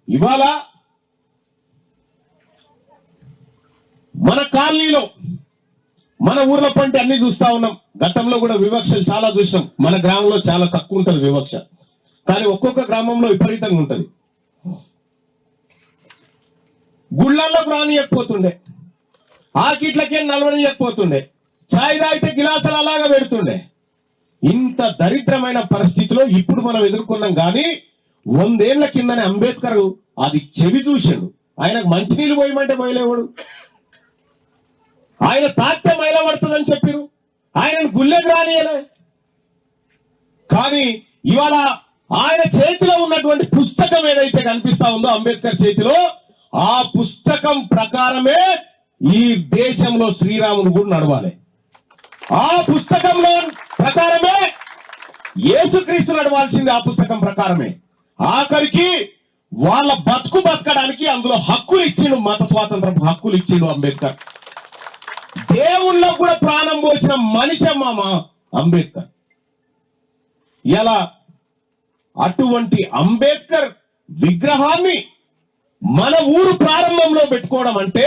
ఇవాళ మన కాలనీలో మన ఊర్లో పంటే అన్ని చూస్తా ఉన్నాం. గతంలో కూడా వివక్షలు చాలా చూసాం. మన గ్రామంలో చాలా తక్కువ ఉంటుంది వివక్ష, కానీ ఒక్కొక్క గ్రామంలో విపరీతంగా ఉంటుంది. గుళ్ళల్లోకి రానియకపోతుండే, ఆకిట్లకే నలవనియకపోతుండే, ఛాయ్ తాగితే గిలాసులు అలాగా పెడుతుండే. ఇంత దరిద్రమైన పరిస్థితిలో ఇప్పుడు మనం ఎదుర్కొన్నాం. కానీ 100 ఏళ్ల కిందనే అంబేద్కర్ అది చెవి చూసాడు. ఆయనకు మంచినీళ్ళు పోయమంటే పోయలేవాడు, ఆయన తాకితే మైల పడుతుందని చెప్పారు, ఆయనను గుళ్ళెకు రానియలే. కానీ ఇవాళ ఆయన చేతిలో ఉన్నటువంటి పుస్తకం ఏదైతే కనిపిస్తా ఉందో అంబేద్కర్ చేతిలో, ఆ పుస్తకం ప్రకారమే ఈ దేశంలో శ్రీరాముడు కూడా నడవాలి. ఆ పుస్తకంలో ప్రకారమే యేసుక్రీస్తు నడవాల్సింది. ఆ పుస్తకం ప్రకారమే ఆఖరికి వాళ్ళ బతకడానికి అందులో హక్కులు ఇచ్చిండు, మత స్వాతంత్రం హక్కులు ఇచ్చిండు అంబేద్కర్. దేవుళ్ళో కూడా ప్రాణం పోసిన మనిషి మామ అంబేద్కర్. ఇలా అటువంటి అంబేద్కర్ విగ్రహాన్ని మన ఊరు ప్రారంభంలో పెట్టుకోవడం అంటే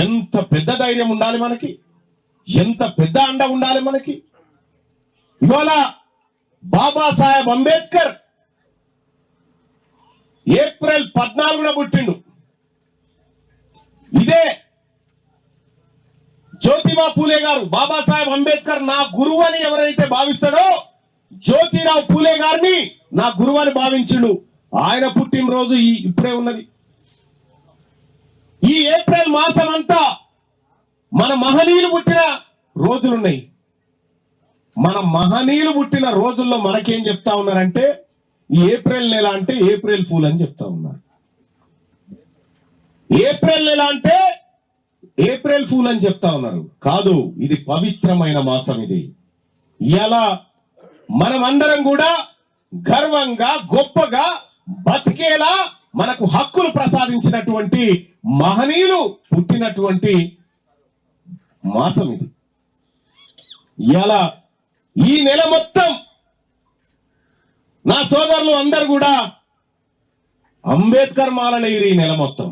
ఎంత పెద్ద ధైర్యం ఉండాలి మనకి, ఎంత పెద్ద అండ ఉండాలి మనకి. ఇవాళ బాబాసాహెబ్ అంబేద్కర్ ఏప్రిల్ 14న పుట్టిండు. ఇదే జ్యోతిబా పూలే గారు, బాబాసాహెబ్ అంబేద్కర్ నా గురువు అని ఎవరైతే భావిస్తాడో జ్యోతిరావు పూలే గారిని నా గురువు అని భావించిండు. ఆయన పుట్టినరోజు ఇప్పుడే ఉన్నది. ఈ ఏప్రిల్ మాసం అంతా మన మహనీయులు పుట్టిన రోజులున్నాయి. మన మహనీయులు పుట్టిన రోజుల్లో మనకేం చెప్తా ఉన్నారంటే ఈ ఏప్రిల్ నెల అంటే ఏప్రిల్ ఫూల్ అని చెప్తా ఉన్నారు. ఏప్రిల్ నెల అంటే ఏప్రిల్ ఫూల్ అని చెప్తా ఉన్నారు. కాదు, ఇది పవిత్రమైన మాసం. ఇది ఇలా మనం అందరం కూడా గర్వంగా గొప్పగా బతికేలా మనకు హక్కులు ప్రసాదించినటువంటి మహనీయులు పుట్టినటువంటి మాసం ఇది. ఇలా ఈ నెల మొత్తం నా సోదరులు అందరు కూడా అంబేద్కర్ మాలనేరి. ఈ నెల మొత్తం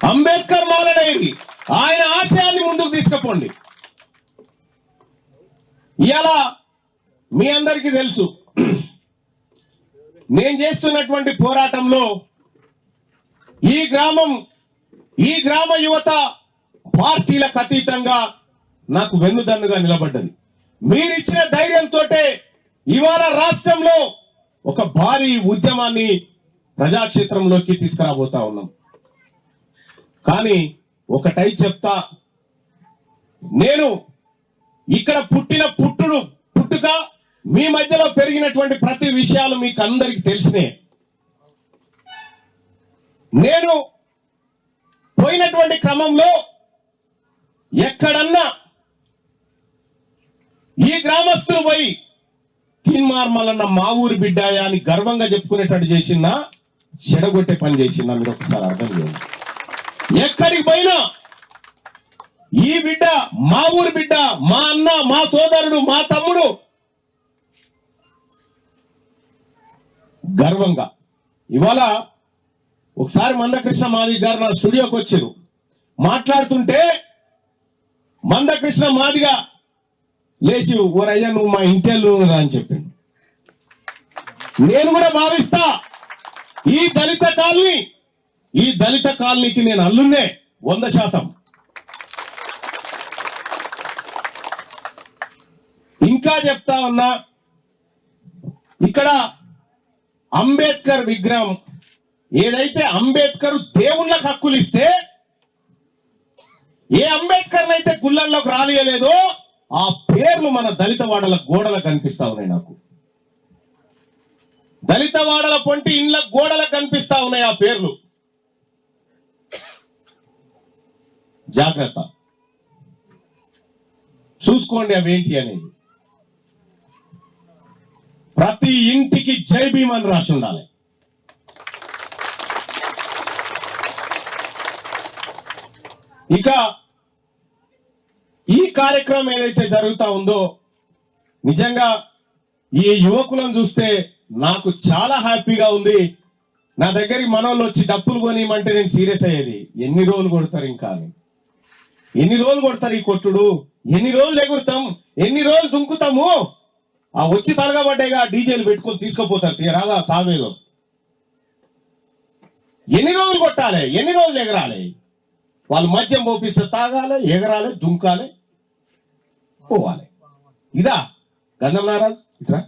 అంబేద్కర్ మాలనేరి. ఆయన ఆశయాన్ని ముందుకు తీసుకుపోండి. ఇలా మీ అందరికీ తెలుసు, నేను చేస్తున్నటువంటి పోరాటంలో ఈ గ్రామ యువత పార్టీలకు అతీతంగా నాకు వెన్నుదన్నుగా నిలబడ్డది. మీరిచ్చిన ధైర్యంతో ఇవాళ రాష్ట్రంలో ఒక భారీ ఉద్యమాన్ని ప్రజాక్షేత్రంలోకి తీసుకురాబోతా ఉన్నాం. కానీ ఒకటై చెప్తా, నేను ఇక్కడ పుట్టుక మీ మధ్యలో పెరిగినటువంటి ప్రతి విషయాలు మీకు అందరికి తెలిసినే. నేను పోయినటువంటి క్రమంలో ఎక్కడన్నా ఈ గ్రామస్తులు పోయి తీన్మార్మలన్న మా ఊరి బిడ్డాయా అని గర్వంగా చెప్పుకునేటట్టు చేసినా, చెడగొట్టే పని చేసినా మీరు ఒకసారి అర్థం చేయండి. ఎక్కడికి పోయినా ఈ బిడ్డ మా ఊరి బిడ్డ, మా అన్న, మా సోదరుడు, మా తమ్ముడు గర్వంగా. ఇవాళ ఒకసారి మందకృష్ణ మాదిగ గారు నా స్టూడియోకి వచ్చారు. మాట్లాడుతుంటే మందకృష్ణ మాదిగ లేచి ఓరయ్యా నువ్వు మా ఇంటెల్లు అని చెప్పిండు. నేను కూడా భావిస్తా ఈ దళిత కాలనీకి నేను అల్లున్నే 100%. ఇంకా చెప్తా ఉన్నా, ఇక్కడ అంబేద్కర్ విగ్రహం ఏదైతే అంబేద్కర్ దేవుళ్ళకు హక్కులు ఇస్తే, ఏ అంబేద్కర్ అయితే గుళ్ళల్లోకి రానియలేదో ఆ పేర్లు మన దళిత వాడల గోడలకు కనిపిస్తా ఉన్నాయి. నాకు దళిత వాడల పొంటి ఇండ్ల గోడలకు కనిపిస్తా ఉన్నాయి ఆ పేర్లు. జాగ్రత్త, చూసుకోండి అవేంటి అనేది. ప్రతి ఇంటికి జై భీమ్ అని రాసి ఉండాలి. ఇక ఈ కార్యక్రమం ఏదైతే జరుగుతా ఉందో, నిజంగా ఈ యువకులను చూస్తే నాకు చాలా హ్యాపీగా ఉంది. నా దగ్గరికి మనోళ్ళు వచ్చి డప్పులు కొనియమంటే నేను సీరియస్ అయ్యేది. ఎన్ని రోజులు కొడతారు ఇంకా అని. ఎన్ని రోజులు కొడతారు ఈ కొట్టుడు? ఎన్ని రోజులు ఎగురుతాం? ఎన్ని రోజులు దుంకుతాము? ఆ వచ్చి తలగబడ్డాయిగా డీజేలు పెట్టుకొని తీసుకుపోతారు. రాదా సావేదో. ఎన్ని రోజులు కొట్టాలి? ఎన్ని రోజులు ఎగరాలి? వాళ్ళు మద్యం పోపిస్తే తాగాలి, ఎగరాలి, దుంకాలి, పోవాలి. ఇదా గంధం నారాజు? ఇట్రా,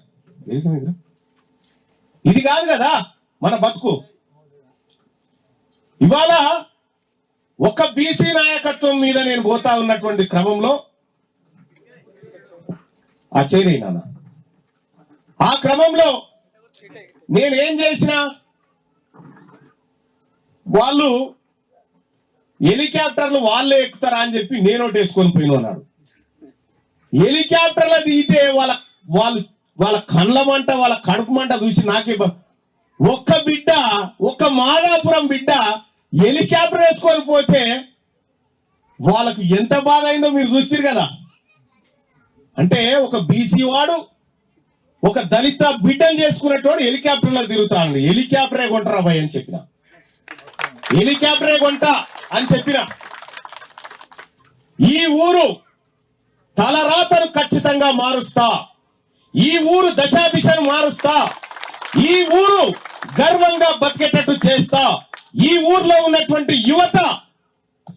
ఇది కాదు కదా మన బతుకు. ఇవాళ ఒక బీసీ నాయకత్వం మీద నేను పోతా ఉన్నటువంటి క్రమంలో ఆ చేరైనా ఆ క్రమంలో నేనేం చేసినా వాళ్ళు హెలికాప్టర్లు వాళ్ళే ఎక్కుతారా అని చెప్పి నేను ఒకటి వేసుకొని పోయిన అన్నాడు. హెలికాప్టర్లో దిగితే వాళ్ళ కండ్ల మంట, వాళ్ళ కడుపు మంట చూసి నాకే ఒక్క బిడ్డ, ఒక్క మాదాపురం బిడ్డ హెలికాప్టర్ వేసుకొని పోతే వాళ్ళకు ఎంత బాధ అయిందో మీరు చూస్తారు కదా. అంటే ఒక బీసీ వాడు ఒక దళిత బిడ్డను చేసుకునేటోడు హెలికాప్టర్లో తిరుగుతాడు. హెలికాప్టరే కొంటారా భయ్ అని చెప్పిన, హెలికాప్టరే కొంట అని చెప్పిన. ఈ ఊరు తలరాతను ఖచ్చితంగా మారుస్తా, ఈ ఊరు దశాదిశను మారుస్తా, ఈ ఊరు గర్వంగా బతికేటట్టు చేస్తా, ఈ ఊర్లో ఉన్నటువంటి యువత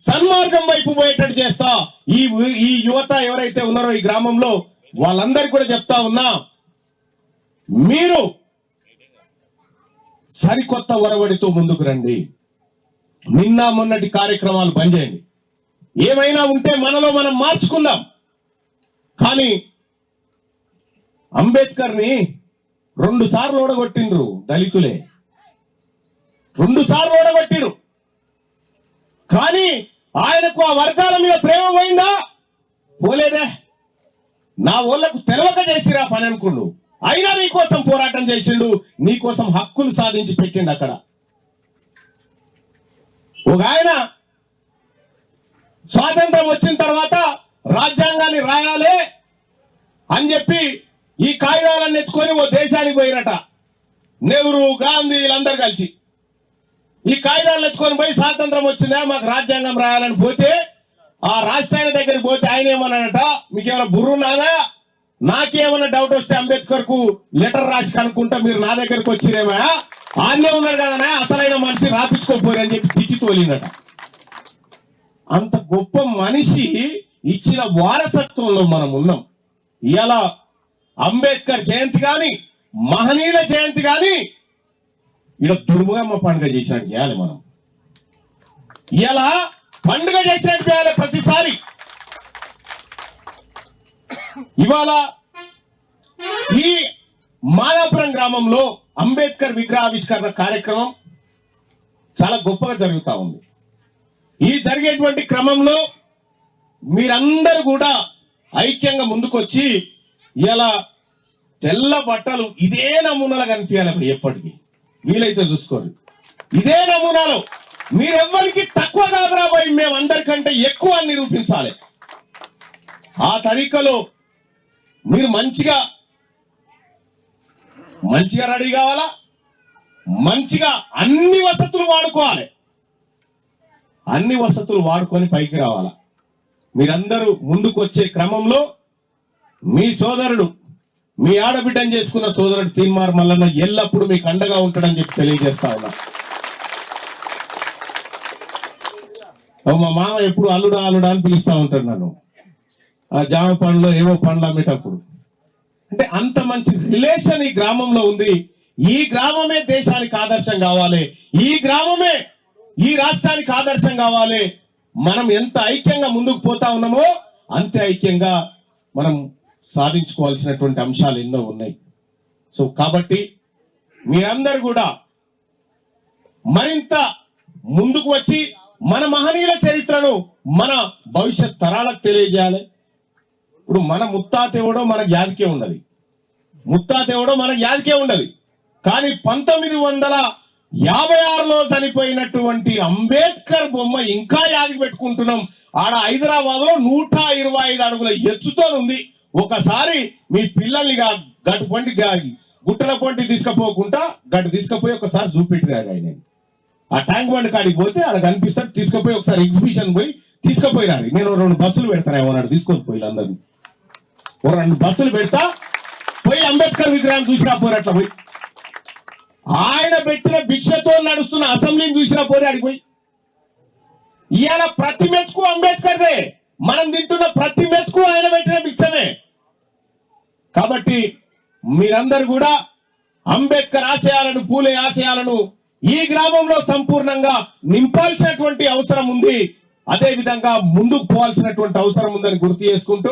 సన్మార్గం వైపు పోయేటట్టు చేస్తా. ఈ యువత ఎవరైతే ఉన్నారో ఈ గ్రామంలో వాళ్ళందరికీ కూడా చెప్తా ఉన్నా, మీరు సరికొత్త ఒరవడితో ముందుకు రండి. నిన్న మొన్నటి కార్యక్రమాలు బంద్ చేయండి. ఏమైనా ఉంటే మనలో మనం మార్చుకుందాం. కానీ అంబేద్కర్ని 2 సార్లు ఓడగొట్టిండ్రు దళితులే, 2 సార్లు ఓడగొట్టిరు. కానీ ఆయనకు ఆ వర్గాల మీద ప్రేమ పోయిందా? పోలేదే. నా ఊళ్ళకు తెలవక చేసిరా పని అనుకుండు. అయినా నీకోసం పోరాటం చేసిండు, నీకోసం హక్కులు సాధించి పెట్టిండు. అక్కడ ఒక ఆయన స్వాతంత్రం వచ్చిన తర్వాత రాజ్యాంగాన్ని రాయాలి అని చెప్పి ఈ కాగితాలను ఎత్తుకొని ఓ దేశానికి పోయినట. నెహ్రూ, గాంధీ వీళ్ళందరూ కలిసి ఈ కాగితాలను ఎత్తుకొని పోయి స్వాతంత్రం వచ్చిందా మాకు రాజ్యాంగం రాయాలని పోతే, ఆ రాష్ట్రాయన దగ్గరికి పోతే ఆయన ఏమన్నాడట, మీకేమైనా బుర్రున్నాదా? నాకేమన్నా డౌట్ వస్తే అంబేద్కర్ కు లెటర్ రాసి కనుక్కుంటా, మీరు నా దగ్గరకు వచ్చిరేమా? ఆన్నే ఉన్నారు కదా అసలైన మనిషి రాపించుకోపోరు అని చెప్పి తిట్టి తోలినట. అంత గొప్ప మనిషి ఇచ్చిన వారసత్వంలో మనం ఉన్నాం. ఇలా అంబేద్కర్ జయంతి గాని, మహనీయుల జయంతి గాని ఇలా దుర్గమ్మ పండుగ చేసినట్టు చేయాలి. మనం ఇలా పండుగ చేసినట్టు చేయాలి ప్రతిసారి. ఇవాళ ఈ మాదాపురం గ్రామంలో అంబేద్కర్ విగ్రహావిష్కరణ కార్యక్రమం చాలా గొప్పగా జరుగుతూ ఉంది. ఈ జరిగేటువంటి క్రమంలో మీరందరూ కూడా ఐక్యంగా ముందుకొచ్చి ఇలా తెల్ల బట్టలు ఇదే నమూనాలో కనిపించాలి. ఎప్పటికీ వీలైతే చూసుకోరు. ఇదే నమూనాలో మీరెవ్వరికి తక్కువ కాదురా పోయి మేమందరికంటే ఎక్కువ నిరూపించాలి. ఆ తరీకలో మీరు మంచిగా రెడీ కావాలా, మంచిగా అన్ని వసతులు వాడుకోవాలి. అన్ని వసతులు వాడుకొని పైకి రావాలా. మీరందరూ ముందుకు వచ్చే క్రమంలో మీ సోదరుడు, మీ ఆడబిడ్డను చేసుకున్న సోదరుడు తీన్మార్ మల్లన్న ఎల్లప్పుడూ మీకు అండగా ఉంటాడని చెప్పి తెలియజేస్తా ఉన్నా. మా మామ ఎప్పుడు అల్లుడా అల్లుడా అని పిలుస్తా ఉంటాడు నన్ను. ఆ జామ పండ్లు ఏవో పండ్లు అమ్మేటప్పుడు. అంటే అంత మంచి రిలేషన్ ఈ గ్రామంలో ఉంది. ఈ గ్రామమే దేశానికి ఆదర్శం కావాలి, ఈ గ్రామమే ఈ రాష్ట్రానికి ఆదర్శం కావాలి. మనం ఎంత ఐక్యంగా ముందుకు పోతా ఉన్నామో అంతే ఐక్యంగా మనం సాధించుకోవాల్సినటువంటి అంశాలు ఎన్నో ఉన్నాయి. సో కాబట్టి మీరందరూ కూడా మరింత ముందుకు వచ్చి మన మహనీయుల చరిత్రను మన భవిష్యత్ తరాలకు తెలియజేయాలి. ఇప్పుడు మన ముత్తాత ఎవడో మనకు యాదికే ఉండదు, ముత్తాత ఎవడో మనకు యాదికే ఉండదు. కానీ 1956లో చనిపోయినటువంటి అంబేద్కర్ బొమ్మ ఇంకా యాదికి పెట్టుకుంటున్నాం. ఆడ హైదరాబాద్ లో 125 అడుగుల ఎత్తుతో ఉంది. ఒకసారి మీ పిల్లల్ని గట్టుపండి గుట్టల పొంటి తీసుకుపోకుండా గడ్డ తీసుకుపోయి ఒకసారి చూపెట్టినాడు ఆయన. ఆ ట్యాంక్ బండ్ కాడికి పోతే ఆడ కనిపిస్తాడు, తీసుకుపోయి ఒకసారి ఎగ్జిబిషన్ పోయి తీసుకుపోయినారు. నేను 2 బస్సులు పెడతాను ఏమన్నాడు, తీసుకొని పోయి అందరినీ 2 బస్సులు పెడతా, పోయి అంబేద్కర్ విగ్రహాన్ని చూసినా పోరు. అట్లా పోయి ఆయన పెట్టిన భిక్షతో నడుస్తున్న అసెంబ్లీని చూసినా పోరు అడిగి పోయి. ఇవాళ ప్రతి మెతుకు అంబేద్కర్దే, మనం తింటున్న ప్రతి మెతుకు ఆయన పెట్టిన భిక్షమే. కాబట్టి మీరందరూ కూడా అంబేద్కర్ ఆశయాలను, పూలే ఆశయాలను ఈ గ్రామంలో సంపూర్ణంగా నింపాల్సినటువంటి అవసరం ఉంది. అదే విధంగా ముందుకు పోవాల్సినటువంటి అవసరం ఉందని గుర్తు చేసుకుంటూ